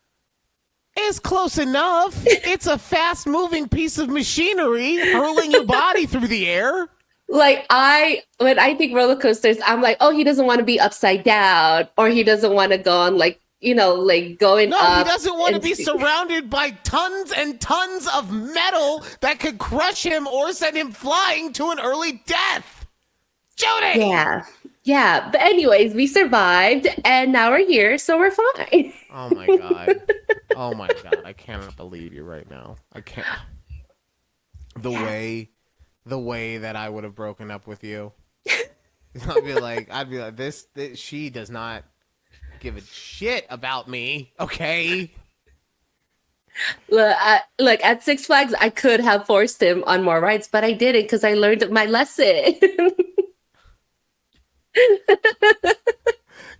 It's close enough. It's a fast-moving piece of machinery hurling your body through the air. Like when I think roller coasters, I'm like, oh, he doesn't want to be upside down, or he doesn't want to go on like going up. No, he doesn't want to be surrounded by tons and tons of metal that could crush him or send him flying to an early death. Jody! Yeah. But anyways, we survived, and now we're here, so we're fine. Oh my god. Oh my god. I cannot believe you right now. I can't. The way that I would have broken up with you. I'd be like, this she does not give a shit about me. Okay. Look, at Six Flags, I could have forced him on more rides, but I didn't because I learned my lesson.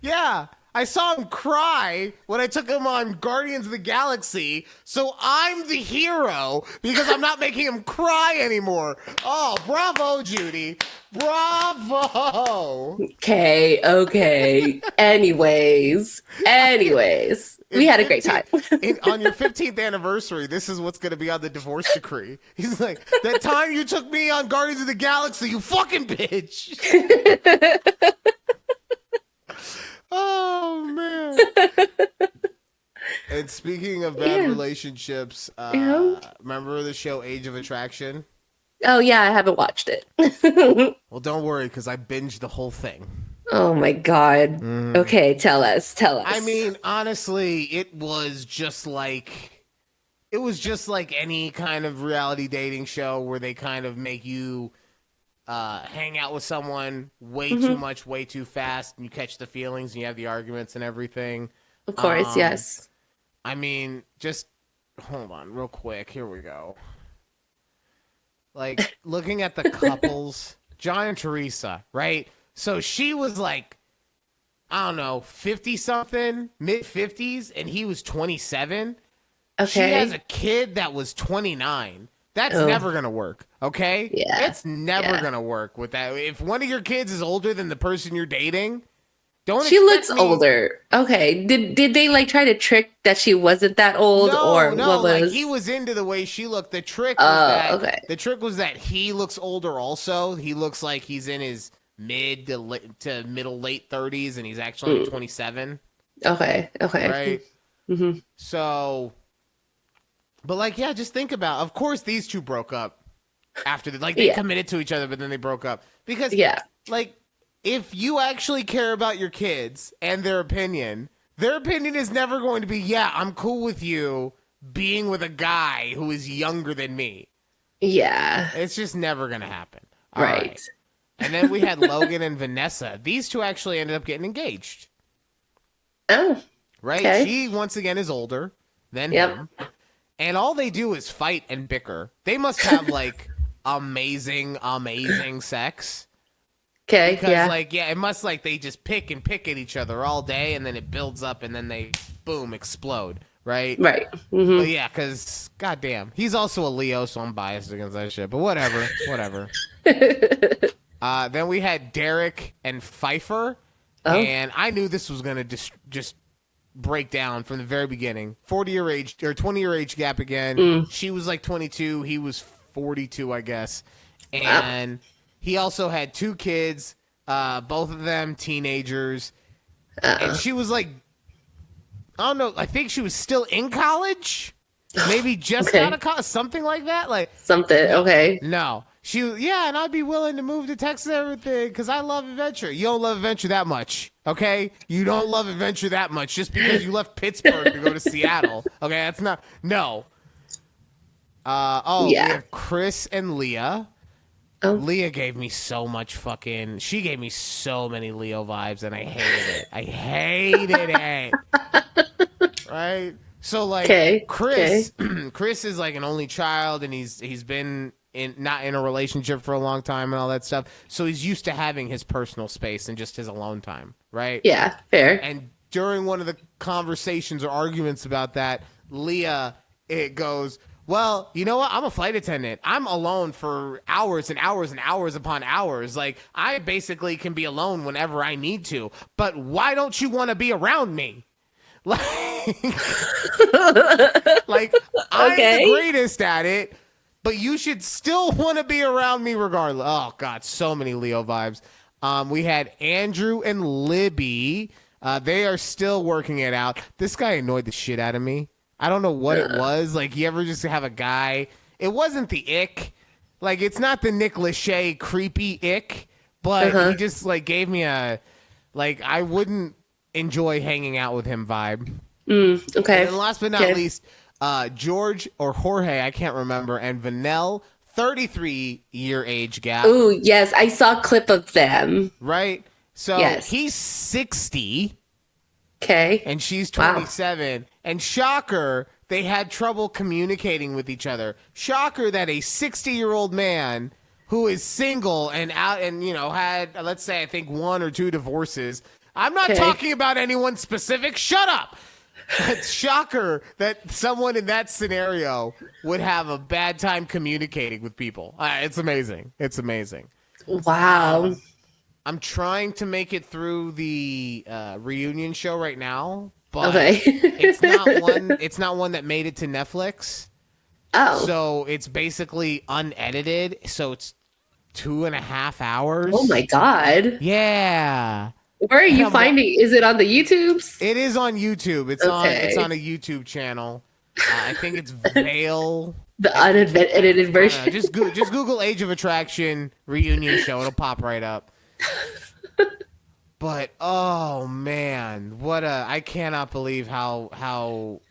Yeah, I saw him cry when I took him on Guardians of the Galaxy, so I'm the hero because I'm not making him cry anymore. Oh, bravo, Judy. Bravo. Okay. Anyways. We had a great time. On your 15th anniversary, this is what's going to be on the divorce decree. He's like, that time you took me on Guardians of the Galaxy, you fucking bitch. Oh, man. And speaking of bad relationships, remember the show Age of Attraction? Oh, yeah, I haven't watched it. Well, don't worry, because I binged the whole thing. Oh, my God. Okay, tell us. I mean, honestly, it was just like any kind of reality dating show where they kind of make you hang out with someone way too much, way too fast, and you catch the feelings, and you have the arguments and everything. Of course, yes. I mean, just hold on real quick. Here we go. Like, looking at the couples, John and Teresa, right? So she was like, I don't know, 50-something, mid-50s, and he was 27. Okay. She has a kid that was 29. That's never going to work, okay? Yeah. It's never going to work with that. If one of your kids is older than the person you're dating, don't She looks older. Okay. Did they like try to trick that she wasn't that old no, what was like he was into the way she looked. The trick was that he looks older also. He looks like he's in his mid to middle late 30s and he's actually 27. Okay. Right? Mm-hmm. So but like, yeah, just think about, of course, these two broke up after they committed to each other, but then they broke up because, like, if you actually care about your kids and their opinion is never going to be, I'm cool with you being with a guy who is younger than me. Yeah, it's just never gonna happen. All right. And then we had Logan and Vanessa. These two actually ended up getting engaged. Oh, right. Okay. She once again is older than him. And all they do is fight and bicker. They must have like amazing sex. Okay. Because it must they just pick at each other all day, and then it builds up, and then they boom explode. Right. Right. Mm-hmm. But yeah, because goddamn, he's also a Leo, so I'm biased against that shit. But whatever. Then we had Derek and Pfeiffer, and I knew this was gonna just break down from the very beginning. 20-year age gap again. She was like 22, he was 42, I guess. And he also had 2 kids, both of them teenagers. And she was like, I don't know, I think she was still in college, maybe just out of college, something like that. No. And I'd be willing to move to Texas and everything because I love adventure. You don't love adventure that much, okay? You don't love adventure that much just because you left Pittsburgh to go to Seattle. Okay, that's not, no. We have Chris and Leah. Leah gave me so much she gave me so many Leo vibes, and I hated it. Right? So, Chris is like an only child, and he's been not in a relationship for a long time and all that stuff. So he's used to having his personal space and just his alone time, right? Yeah, fair. And during one of the conversations or arguments about that, Leah, it goes, well, you know what? I'm a flight attendant. I'm alone for hours and hours and hours upon hours. Like, I basically can be alone whenever I need to. But why don't you want to be around me? Like, I'm the greatest at it, but you should still want to be around me regardless. Oh, God, so many Leo vibes. We had Andrew and Libby. They are still working it out. This guy annoyed the shit out of me. I don't know what it was. Like, you ever just have a guy? It wasn't the ick. Like, it's not the Nick Lachey creepy ick, but he just, like, gave me a, like, I wouldn't enjoy hanging out with him vibe. Okay. And then last but not least, George or Jorge, I can't remember, and Vanel, 33-year age gap. Ooh, yes. I saw a clip of them. Right? So he's 60. Okay. And she's 27. Wow. And shocker, they had trouble communicating with each other. Shocker that a 60-year-old man who is single and out and, you know, had, let's say, I think 1 or 2 divorces. I'm not talking about anyone specific. Shut up. It's shocker that someone in that scenario would have a bad time communicating with people. It's amazing. It's amazing. Wow. I'm trying to make it through the reunion show right now, but it's not one that made it to Netflix. Oh. So it's basically unedited. So it's 2.5 hours. Oh my God. Yeah. Where are you finding? Is it on the YouTubes? It is on YouTube. It's on a YouTube channel. I think it's Veil. The unedited version. Just Google Age of Attraction reunion show. It'll pop right up. But oh man, I cannot believe how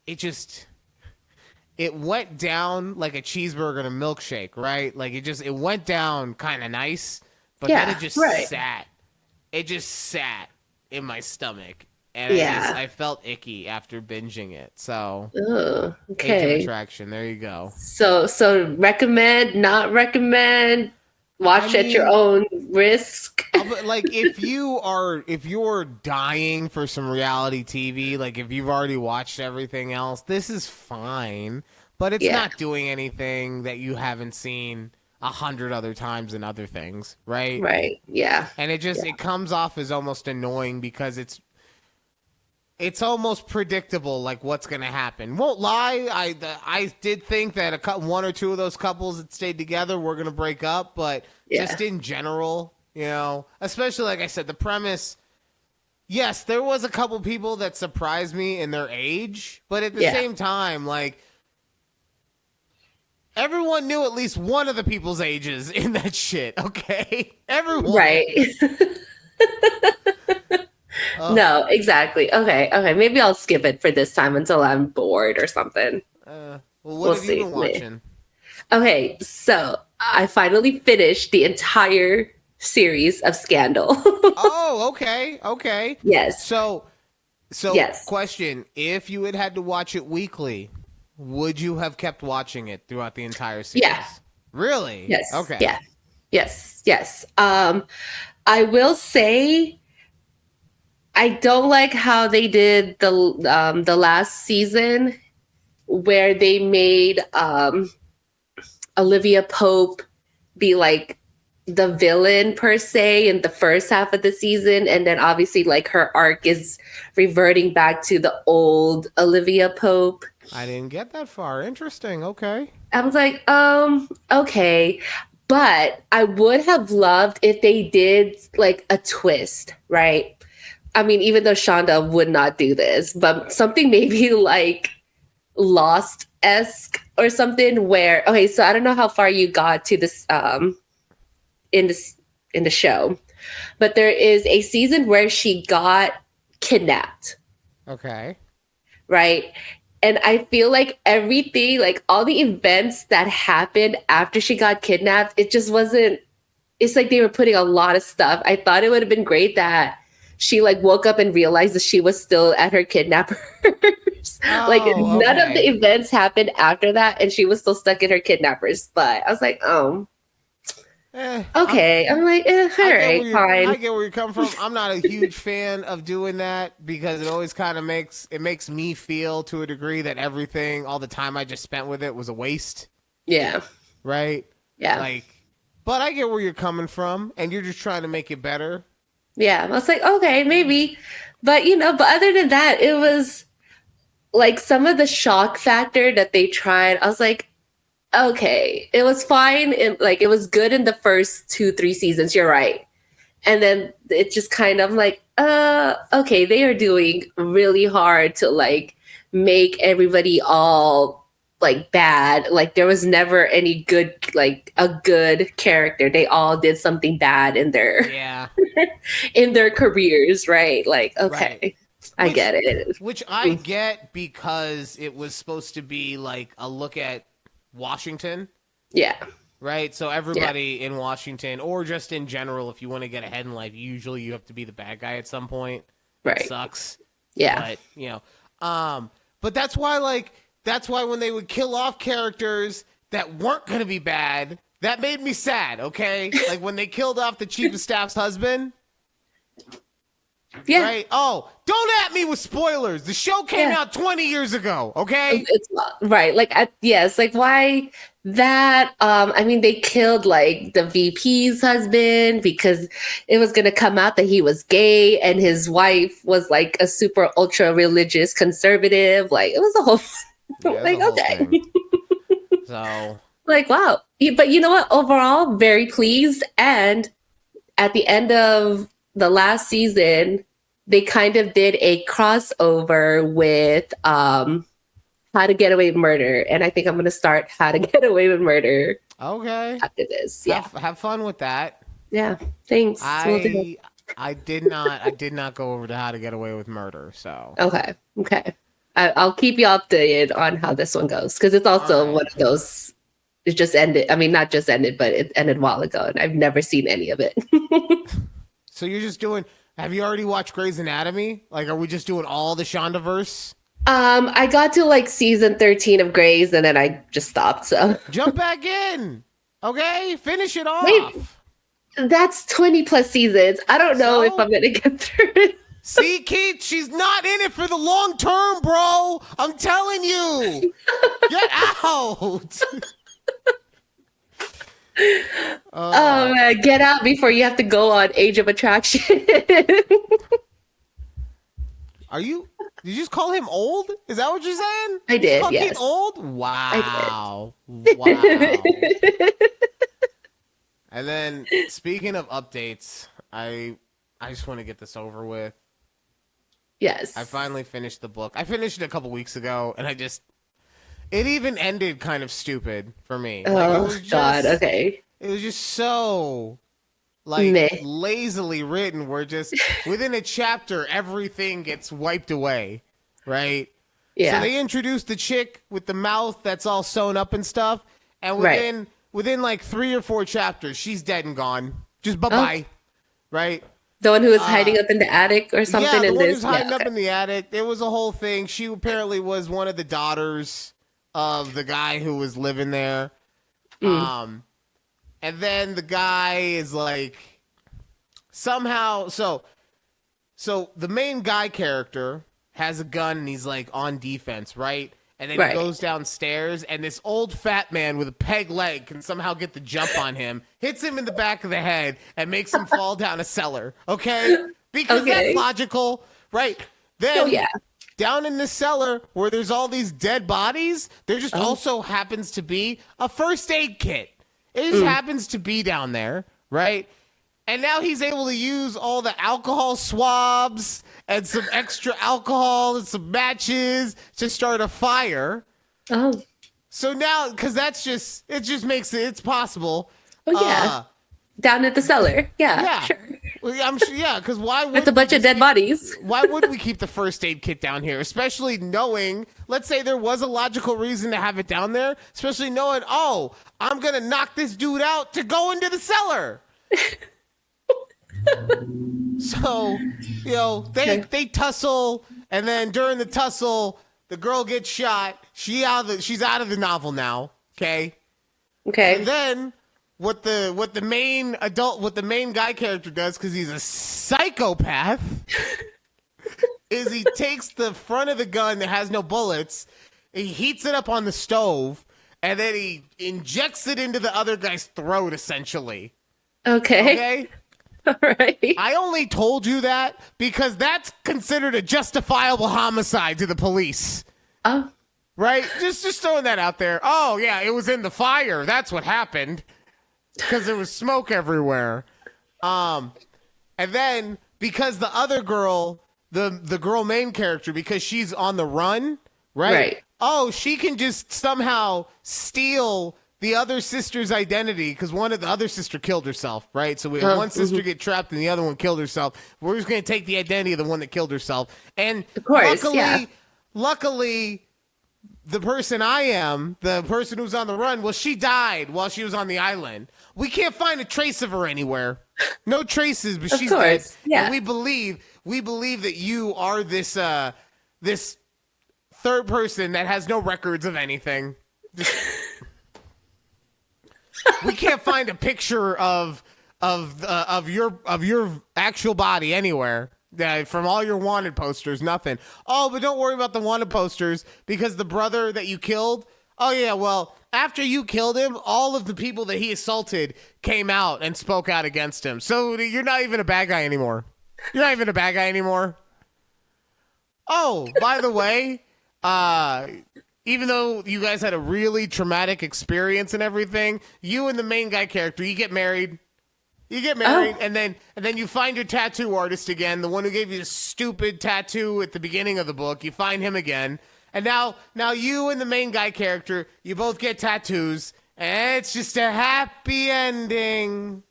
it went down like a cheeseburger and a milkshake, right? Like it went down kind of nice, but then it just sat. It just sat in my stomach, and I felt icky after binging it. So, okay. Age of Attraction. There you go. So recommend, not recommend. Watch at your own risk. Like if you're dying for some reality TV, like if you've already watched everything else, this is fine. But it's not doing anything that you haven't seen 100 other times in other things, right? Right. Yeah. And it comes off as almost annoying because it's almost predictable, like what's going to happen. Won't lie, I did think that 1 or 2 of those couples that stayed together were going to break up, but just in general, you know, especially like I said, the premise. Yes, there was a couple people that surprised me in their age, but at the same time, like. Everyone knew at least one of the people's ages in that shit, okay? Everyone. Right. No, exactly. Okay. Maybe I'll skip it for this time until I'm bored or something. What have you been watching? Okay, so I finally finished the entire series of Scandal. Oh, okay. Yes. So question, if you had to watch it weekly, would you have kept watching it throughout the entire series? Yeah. Really? Yes. Okay. Yeah. Yes. I will say I don't like how they did the last season where they made Olivia Pope be like the villain per se in the first half of the season, and then obviously like her arc is reverting back to the old Olivia Pope. I didn't get that far. Interesting. Okay. I was like, okay. But I would have loved if they did like a twist, right? I mean, even though Shonda would not do this, but something maybe like Lost-esque or something where, okay, so I don't know how far you got to this in the show, but there is a season where she got kidnapped. Okay. Right? And I feel like everything, like all the events that happened after she got kidnapped, it just wasn't, it's like they were putting a lot of stuff. I thought it would have been great that she like woke up and realized that she was still at her kidnappers. None of the events happened after that and she was still stuck in her kidnappers. But I was like, okay. I'm like, all right, fine. I get where you're coming from. I'm not a huge fan of doing that because it always kind of makes me feel to a degree that everything, all the time I just spent with it was a waste. Yeah. Right? Yeah. Like, but I get where you're coming from, and you're just trying to make it better. Yeah. I was like, okay, maybe. But, but other than that, it was like some of the shock factor that they tried. I was like, okay, it was fine. It was good in the first 2-3 seasons. You're right. And then it just kind of like, okay, they are doing really hard to like make everybody all like bad. Like there was never any good, like a good character. They all did something bad in their in their careers, right? Like, okay, right. I get it. Which I get because it was supposed to be like a look at Washington. Yeah. Right? So everybody in Washington, or just in general, if you want to get ahead in life, usually you have to be the bad guy at some point. Right. It sucks. Yeah. But, but that's why when they would kill off characters that weren't going to be bad, that made me sad, okay? Like when they killed off the chief of staff's husband. Yeah. Right? Oh, don't at me with spoilers. The show came out 20 years ago, okay? It's right. Like, like why that? I mean, they killed like the VP's husband because it was going to come out that he was gay and his wife was like a super ultra religious conservative. Like, it was a whole, like, okay. So, like, wow. But you know what? Overall, very pleased. And at the end of the last season, they kind of did a crossover with How to Get Away with Murder. And I think I'm going to start How to Get Away with Murder. Okay. After this. Yeah. Have fun with that. Yeah. Thanks. I did not go over to How to Get Away with Murder. So. Okay. I'll keep you updated on how this one goes. Because it's also one of those, it just ended. I mean, not just ended, but it ended a while ago. And I've never seen any of it. So you're just doing... Have you already watched Grey's Anatomy? Like, are we just doing all the Shondaverse? I got to like season 13 of Grey's and then I just stopped. So jump back in, okay? Finish it off. Wait, that's 20 plus seasons. I don't know if I'm gonna get through it. See, Keith, she's not in it for the long term, bro. I'm telling you. Get out. Oh man, get out before you have to go on Age of Attraction. Did you just call him old? Is that what you're saying? I did. Call yes. Keith old? Wow. Wow. And then speaking of updates, I just want to get this over with. Yes. I finally finished the book. I finished it a couple weeks ago, and it even ended kind of stupid for me. God, okay. It was just so, like, lazily written where just within a chapter, everything gets wiped away, right? Yeah. So they introduced the chick with the mouth that's all sewn up and stuff, and within like 3 or 4 chapters, she's dead and gone. Just bye-bye, right? The one who was hiding up in the attic or something? Yeah, the one who's hiding up in the attic. It was a whole thing. She apparently was one of the daughters of the guy who was living there. And then the guy is like somehow so the main guy character has a gun and he's like on defense, right? And then he goes downstairs and this old fat man with a peg leg can somehow get the jump on him, hits him in the back of the head and makes him fall down a cellar, okay? Because that's logical, right? Then down in the cellar where there's all these dead bodies, there just also happens to be a first aid kit. It just happens to be down there, right? And now he's able to use all the alcohol swabs and some extra alcohol and some matches to start a fire. Oh. So now, because it just makes it's possible. Oh, yeah. Down at the cellar. Yeah. Sure. Well, I'm sure, because why would with a bunch of dead bodies? Why would we keep the first aid kit down here? Especially knowing, let's say there was a logical reason to have it down there, especially knowing, I'm going to knock this dude out to go into the cellar. So, they tussle, and then during the tussle, the girl gets shot. She's out of the novel now, okay? Okay. And then what the main guy character does, because he's a psychopath, is he takes the front of the gun that has no bullets, he heats it up on the stove, and then he injects it into the other guy's throat, essentially. Okay. All right. I only told you that because that's considered a justifiable homicide to the police. Oh. Right? Just throwing that out there. Oh, yeah, it was in the fire. That's what happened. Because there was smoke everywhere. And then, because the other girl, the girl main character, because she's on the run, right? Oh, she can just somehow steal the other sister's identity, because one of the other sister killed herself, right? So we had one sister get trapped and the other one killed herself. We're just going to take the identity of the one that killed herself. And of course, luckily, the person the person who's on the run, well, she died while she was on the island. We can't find a trace of her anywhere. No traces, but she's dead. Yeah. And we believe that you are this this third person that has no records of anything. We can't find a picture of your actual body anywhere. From all your wanted posters, nothing. Oh, but don't worry about the wanted posters, because the brother that you killed, oh yeah, well, after you killed him, all of the people that he assaulted came out and spoke out against him. So you're not even a bad guy anymore. Oh, by the way, even though you guys had a really traumatic experience and everything, you and the main guy character, you get married. And then you find your tattoo artist again, the one who gave you the stupid tattoo at the beginning of the book. You find him again. And now you and the main guy character, you both get tattoos, and it's just a happy ending.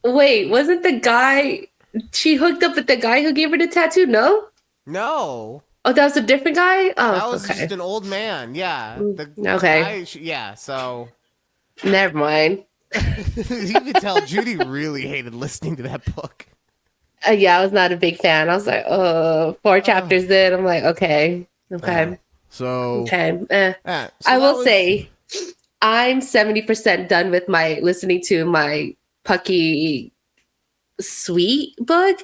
Wait, wasn't the guy, she hooked up with the guy who gave her the tattoo? No. Oh, that was a different guy? Oh, that was just an old man. Yeah. Okay. So. Never mind. You could tell Judy really hated listening to that book. Yeah, I was not a big fan. I was like, 4 chapters in. I'm like, okay. So. Okay. I will say, I'm 70% done with listening to my Pucky Sweet book.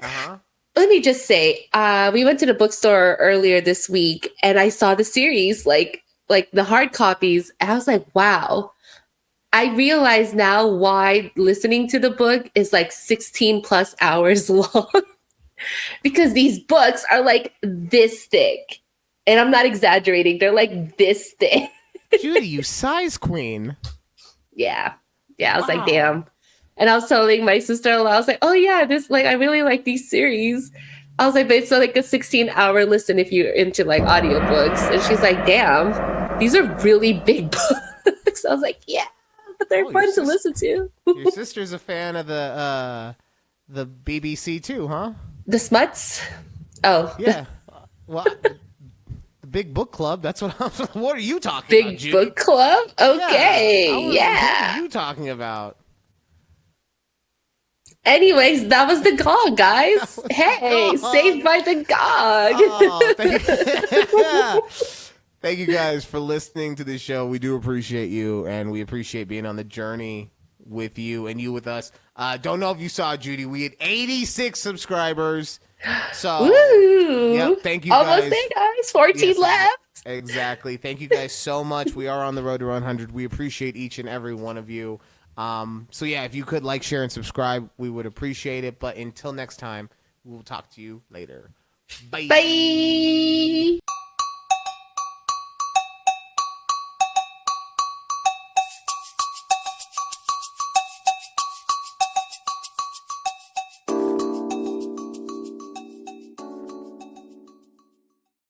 Let me just say, we went to the bookstore earlier this week, and I saw the series, like the hard copies. And I was like, wow. I realize now why listening to the book is like 16 plus hours long, because these books are like this thick. And I'm not exaggerating. They're like this thick. Judy, you size queen. Yeah. I was like, damn. And I was telling my sister-in-law, I was like, oh yeah, I really like these series. I was like, but it's like a 16-hour listen if you're into like audiobooks. And she's like, damn, these are really big books. I was like, yeah. But they're fun to listen to. Your sister's a fan of the BBC too, huh? The Smuts? Oh. Yeah. Well, the Big Book Club. That's what what are you talking Big about, Judy? Book Club? Okay. Yeah. What are you talking about? Anyways, that was the GOG, guys. Hey, Saved by the GOG. Oh, thank you guys for listening to this show. We do appreciate you, and we appreciate being on the journey with you and you with us. Don't know if you saw, Judy, we had 86 subscribers. So, yep, thank you guys. Almost there, guys. 14 left. Exactly. Thank you guys so much. We are on the road to 100. We appreciate each and every one of you. So, yeah, if you could like, share, and subscribe, we would appreciate it. But until next time, we'll talk to you later. Bye. Bye.